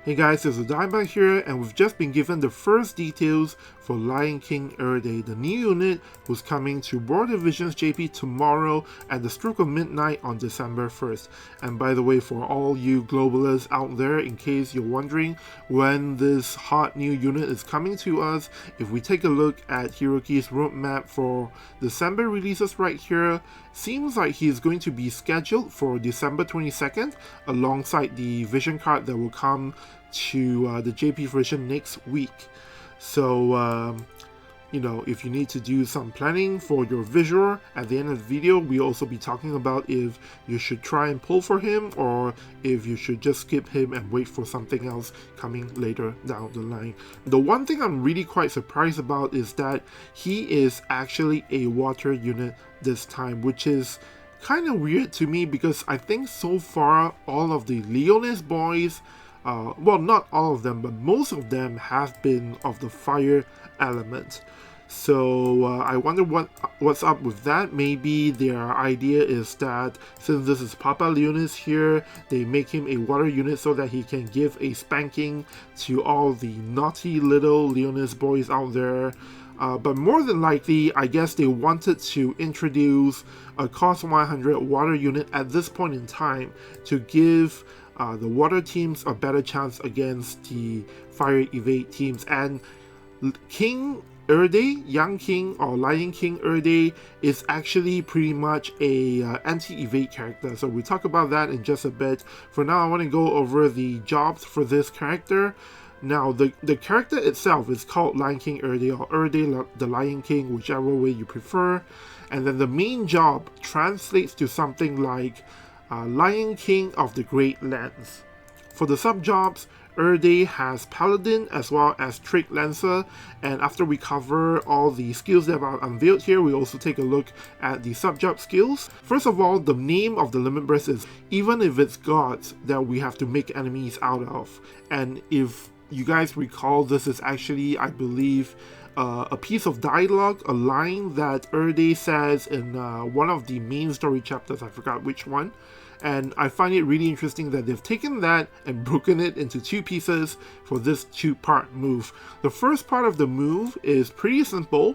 Hey guys, it's Oelde here, and we've just been given the first details for Lion King Oelde, the new unit who's coming to World Divisions JP tomorrow at the stroke of midnight on December 1st. And by the way, for all you globalists out there, in case you're wondering when this hot new unit is coming to us, if we take a look at Hiroki's roadmap for December releases right here, seems like he's going to be scheduled for December 22nd alongside the vision card that will come to the JP version next week. So you know, if you need to do some planning for your visual at the end of the video, we'll also be talking about if you should try and pull for him or if you should just skip him and wait for something else coming later down the line. The one thing I'm really quite surprised about is that he is actually a water unit this time, which is kind of weird to me because I think so far all of the Leonis boys, well, not all of them, but most of them have been of the fire element. So I wonder what's up with that. Maybe their idea is that since this is Papa Leonis here, they make him a water unit so that he can give a spanking to all the naughty little Leonis boys out there. But more than likely, I guess they wanted to introduce a cost 100 water unit at this point in time to give the water teams a better chance against the fire evade teams. And King Oelde, Young King or Lion King Oelde is actually pretty much a anti-evade character, so we'll talk about that in just a bit. For now, I want to go over the jobs for this character. Now, the character itself is called Lion King Oelde or Oelde the Lion King, whichever way you prefer. And then the main job translates to something like Lion King of the Great Lands. For the sub-jobs, Oelde has Paladin as well as Trick Lancer, and after we cover all the skills that are unveiled here, we also take a look at the sub-job skills. First of all, the name of the limit burst is even if it's gods that we have to make enemies out of. And if you guys recall, this is actually, I believe, a piece of dialogue, a line that Oelde says in one of the main story chapters, I forgot which one. And I find it really interesting that they've taken that and broken it into two pieces for this two-part move. The first part of the move is pretty simple.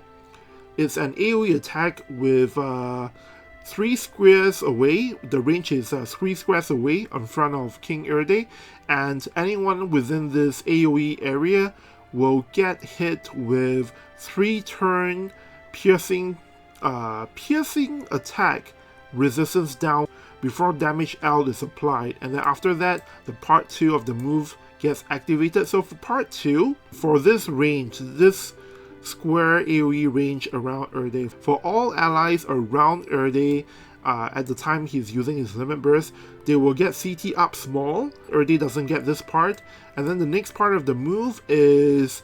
It's an AoE attack with 3 squares away. The range is 3 squares away in front of King Oelde, and anyone within this AoE area will get hit with 3-turn piercing attack resistance down before damage L is applied, and then after that the part 2 of the move gets activated. So for part 2, for this range, this square AoE range around Oelde, for all allies around Oelde at the time he's using his limit burst, they will get CT up small. Oelde doesn't get this part. And then the next part of the move is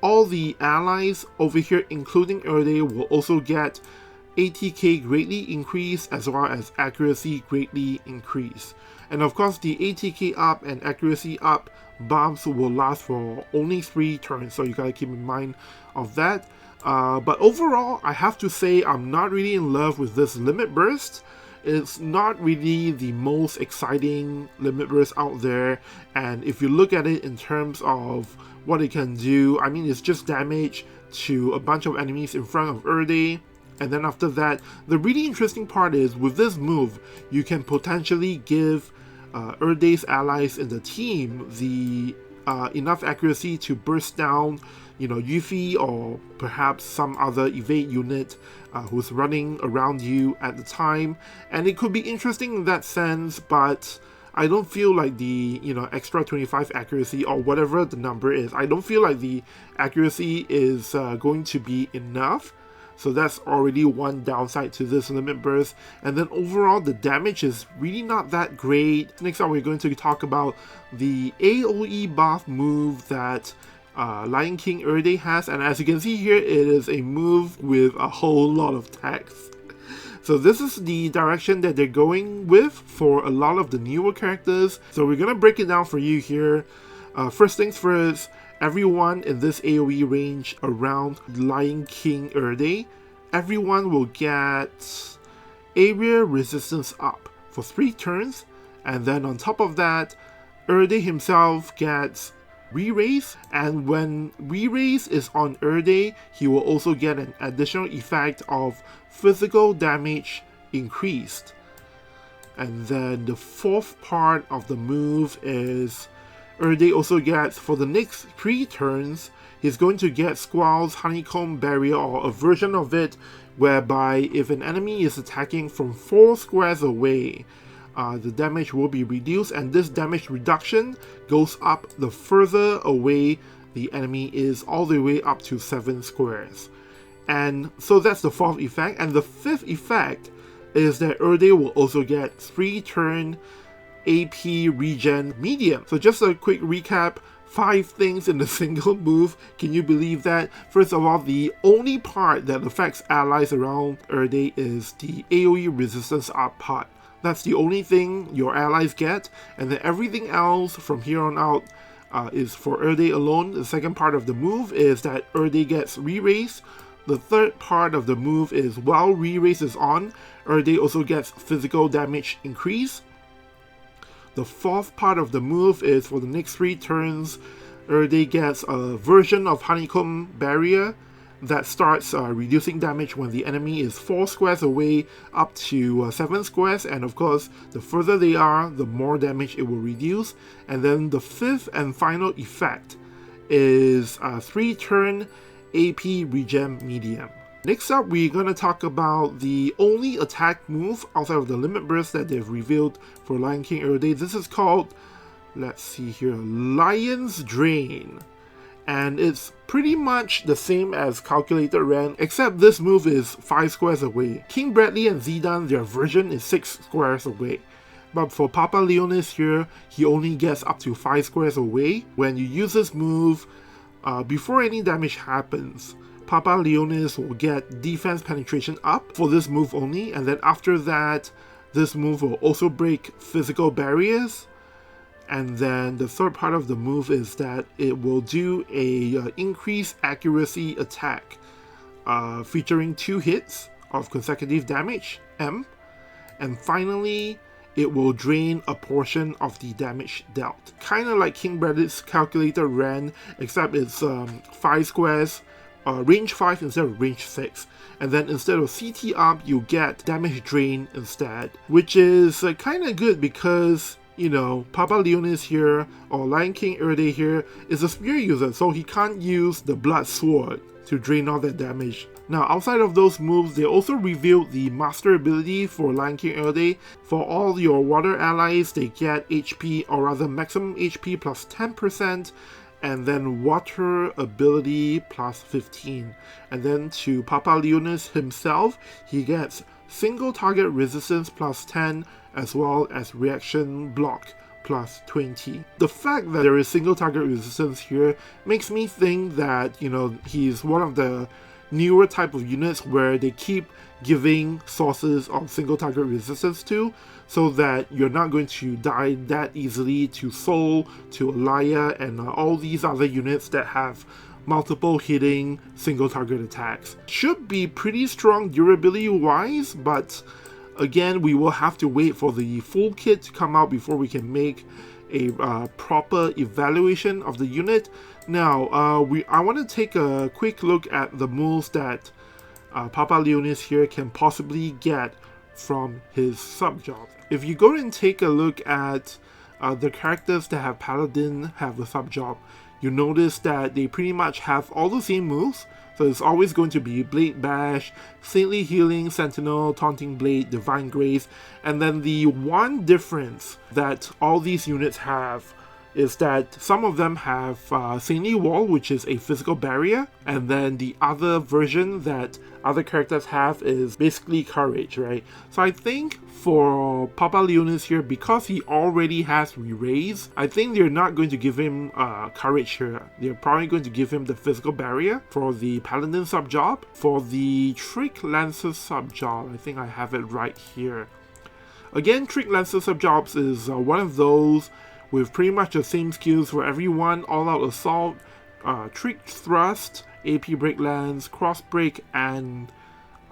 all the allies over here, including Oelde, will also get ATK greatly increase as well as accuracy greatly increase. And of course, the ATK up and accuracy up bumps will last for only 3 turns, so you gotta keep in mind of that. But overall, I have to say I'm not really in love with this limit burst. It's not really the most exciting limit burst out there, and if you look at it in terms of what it can do, I mean, it's just damage to a bunch of enemies in front of Oelde. And then after that, the really interesting part is with this move, you can potentially give Oelde's allies in the team the enough accuracy to burst down, you know, Yuffie or perhaps some other evade unit who's running around you at the time. And it could be interesting in that sense, but I don't feel like the, you know, extra 25 accuracy or whatever the number is, I don't feel like the accuracy is going to be enough. So that's already one downside to this limit burst. And then overall, the damage is really not that great. Next up, we're going to talk about the AoE buff move that Lion King Oelde has. And as you can see here, it is a move with a whole lot of text. So this is the direction that they're going with for a lot of the newer characters. So we're going to break it down for you here. First things first, everyone in this AoE range around Lion King Oelde, everyone will get area resistance up for 3 turns, and then on top of that, Oelde himself gets re-raise, and when re-raise is on Oelde, he will also get an additional effect of physical damage increased. And then the fourth part of the move is Oelde also gets, for the next 3 turns, he's going to get Squall's Honeycomb Barrier, or a version of it, whereby if an enemy is attacking from 4 squares away, the damage will be reduced, and this damage reduction goes up the further away the enemy is, all the way up to 7 squares. And so that's the 4th effect, and the 5th effect is that Oelde will also get 3-turn AP regen medium. So just a quick recap, 5 things in a single move. Can you believe that? First of all, the only part that affects allies around Oelde is the AoE resistance up part. That's the only thing your allies get, and then everything else from here on out is for Oelde alone. The second part of the move is that Oelde gets re-raise. The third part of the move is while re-raise is on, Oelde also gets physical damage increase. The fourth part of the move is for the next 3 turns, Oelde gets a version of Honeycomb Barrier that starts reducing damage when the enemy is 4 squares away up to 7 squares, and of course the further they are, the more damage it will reduce. And then the 5th and final effect is 3-turn AP regen medium. Next up, we're going to talk about the only attack move outside of the Limit Burst that they've revealed for Lion King Oelde. This is called, let's see here, Lion's Drain. And it's pretty much the same as Calculated Rend, except this move is 5 squares away. King Bradley and Zidane, their version is 6 squares away. But for Papa Leonis here, he only gets up to 5 squares away. When you use this move, before any damage happens, Papa Leonis will get defense penetration up for this move only, and then after that, this move will also break physical barriers. And then the third part of the move is that it will do a increased accuracy attack, featuring 2 hits of consecutive damage, M. And finally, it will drain a portion of the damage dealt. Kinda like King Bradley's Calculated Rend, except it's 5 squares, range 5 instead of range 6. And then instead of CT up, you get damage drain instead, which is kinda good because, you know, Papa Leonis here, or Lion King Oelde here, is a spear user, so he can't use the Blood Sword to drain all that damage. Now, outside of those moves, they also revealed the Master ability for Lion King Oelde. For all your water allies, they get HP, or rather maximum HP plus 10%, and then water ability plus 15. And then to Papa Leonis himself, he gets single target resistance plus 10, as well as reaction block plus 20. The fact that there is single target resistance here makes me think that, you know, he's one of the newer type of units where they keep giving sources of single target resistance to, so that you're not going to die that easily to Soul, to Alaya, and all these other units that have multiple hitting single target attacks. Should be pretty strong durability wise, but again, we will have to wait for the full kit to come out before we can make a proper evaluation of the unit. Now, I want to take a quick look at the moves that Papa Leonis here can possibly get from his sub-job. If you go and take a look at the characters that have Paladin have a sub-job, you notice that they pretty much have all the same moves. So it's always going to be Blade Bash, Saintly Healing, Sentinel, Taunting Blade, Divine Grace, and then the one difference that all these units have is that some of them have Saintly Wall, which is a physical barrier, and then the other version that other characters have is basically Courage, right? So I think for Papa Leonis here, because he already has Re-Raise, I think they're not going to give him Courage here. They're probably going to give him the physical barrier for the Paladin sub-job. For the Trick Lancer sub-job, I think I have it right here. Again, Trick Lancer sub-jobs is one of those with pretty much the same skills for everyone: All-Out Assault, Trick Thrust, AP Break Lance, Cross Break, and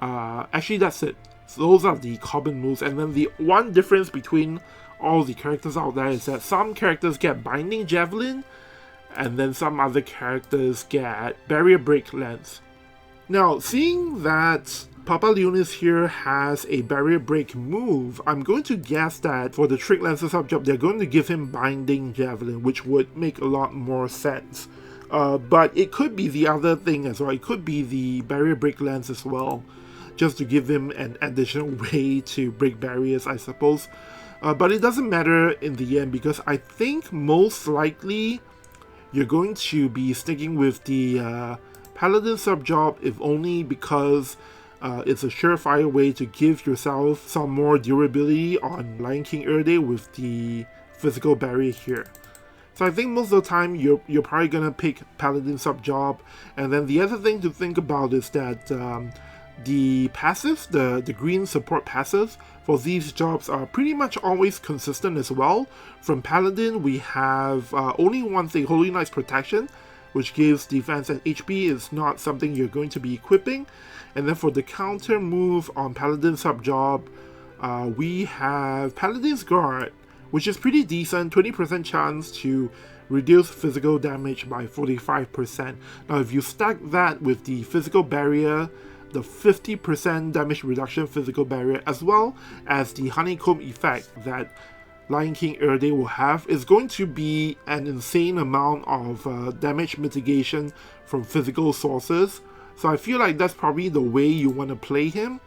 actually that's it. So those are the common moves. And then the one difference between all the characters out there is that some characters get Binding Javelin, and then some other characters get Barrier Break Lance. Now, seeing that Papa Leonis here has a Barrier Break move, I'm going to guess that for the Trick Lancer sub-job, they're going to give him Binding Javelin, which would make a lot more sense. But it could be the other thing as well. It could be the Barrier Break Lance as well, just to give him an additional way to break barriers, I suppose. But it doesn't matter in the end, because I think most likely you're going to be sticking with the Paladin sub-job, if only because it's a surefire way to give yourself some more durability on Lion King Erde with the physical barrier here. So I think most of the time you're probably gonna pick Paladin sub-job. And then the other thing to think about is that the passives, the green support passives for these jobs are pretty much always consistent as well. From Paladin, we have only one thing, Holy Knight's Protection, which gives defense and HP. Is not something you're going to be equipping. And then for the counter move on Paladin sub-job, we have Paladin's Guard, which is pretty decent, 20% chance to reduce physical damage by 45%. Now if you stack that with the physical barrier, the 50% damage reduction physical barrier, as well as the honeycomb effect that Lion King Erde will have, is going to be an insane amount of damage mitigation from physical sources. So I feel like that's probably the way you want to play him.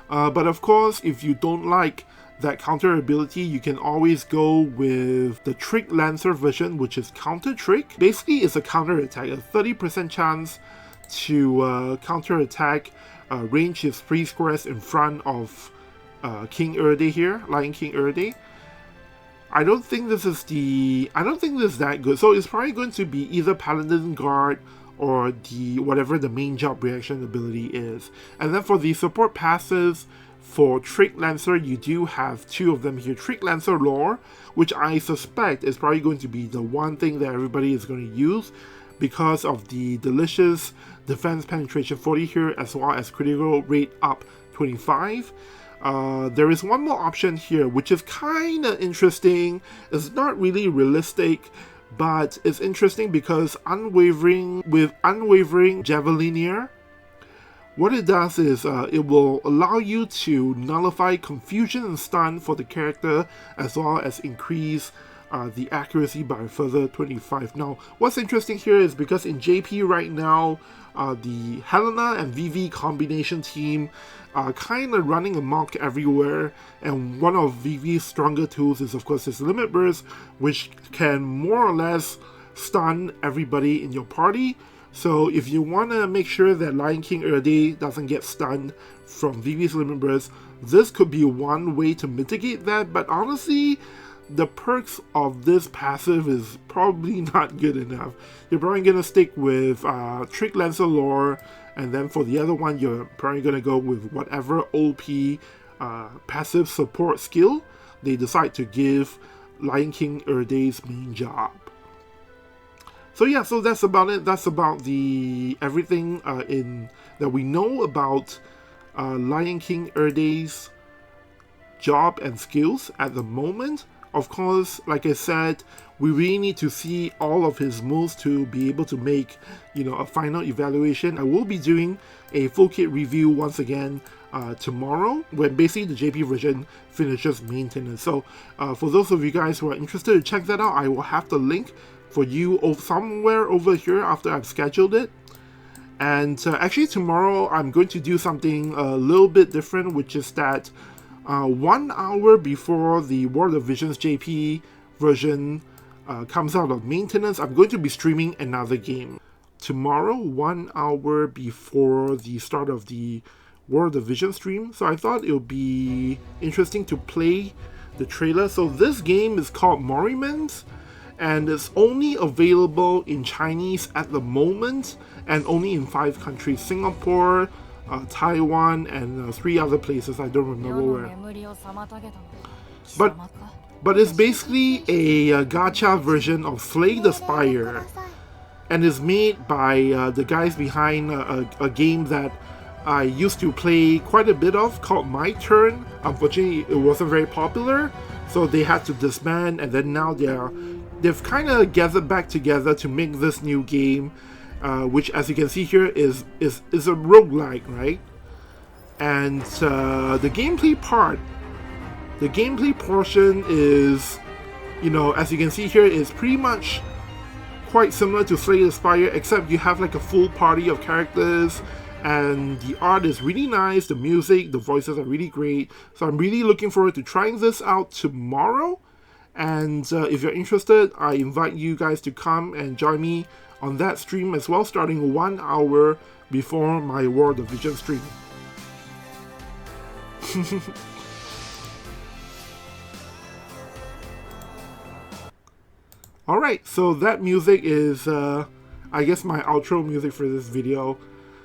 But of course, if you don't like that counter ability, you can always go with the Trick Lancer version, which is Counter Trick. Basically, it's a counter attack, a 30% chance to counter attack range his 3 squares in front of King Erde here, Lion King Erde. I don't think this is that good. So it's probably going to be either Paladin Guard or the whatever the main job reaction ability is. And then for the support passives, for Trick Lancer, you do have 2 of them here. Trick Lancer Lore, which I suspect is probably going to be the one thing that everybody is going to use because of the delicious defense penetration 40 here, as well as critical rate up 25. There is one more option here, which is kind of interesting. It's not really realistic, but it's interesting because Unwavering Javelinier, what it does is it will allow you to nullify confusion and stun for the character, as well as increase the accuracy by a further 25. Now, what's interesting here is because in JP right now, the Helena and Vivi combination team are kind of running amok everywhere, and one of Vivi's stronger tools is of course his Limit Burst, which can more or less stun everybody in your party. So if you want to make sure that Lion King Erde doesn't get stunned from Vivi's Limit Burst, this could be one way to mitigate that. But honestly, the perks of this passive is probably not good enough. You're probably going to stick with Trick Lancer Lore, and then for the other one, you're probably going to go with whatever OP passive support skill they decide to give Lion King Erde's main job. So yeah, so that's about it. That's about the everything that we know about Lion King Erde's job and skills at the moment. Of course, like I said, we really need to see all of his moves to be able to make, a final evaluation. I will be doing a full kit review once again tomorrow, when basically the JP version finishes maintenance. So for those of you guys who are interested to check that out, I will have the link for you somewhere over here after I've scheduled it. And actually tomorrow I'm going to do something a little bit different, which is that 1 hour before the World of Visions JP version comes out of maintenance, I'm going to be streaming another game. Tomorrow, 1 hour before the start of the World of Vision stream. So I thought it would be interesting to play the trailer. So this game is called Morimans, and it's only available in Chinese at the moment, and only in 5 countries: Singapore, Taiwan, and 3 other places. I don't remember where. But it's basically a gacha version of Slay the Spire, and is made by the guys behind a game that I used to play quite a bit of called My Turn. Unfortunately, it wasn't very popular, so they had to disband, and then now they've kind of gathered back together to make this new game, which, as you can see here, is a roguelike, right? And the gameplay portion is, you know, as you can see here, is pretty much quite similar to Slay the Spire, except you have like a full party of characters, and the art is really nice, the music, the voices are really great. So I'm really looking forward to trying this out tomorrow. And if you're interested, I invite you guys to come and join me on that stream as well, starting 1 hour before my World of Vision stream. Alright, so that music is, I guess, my outro music for this video.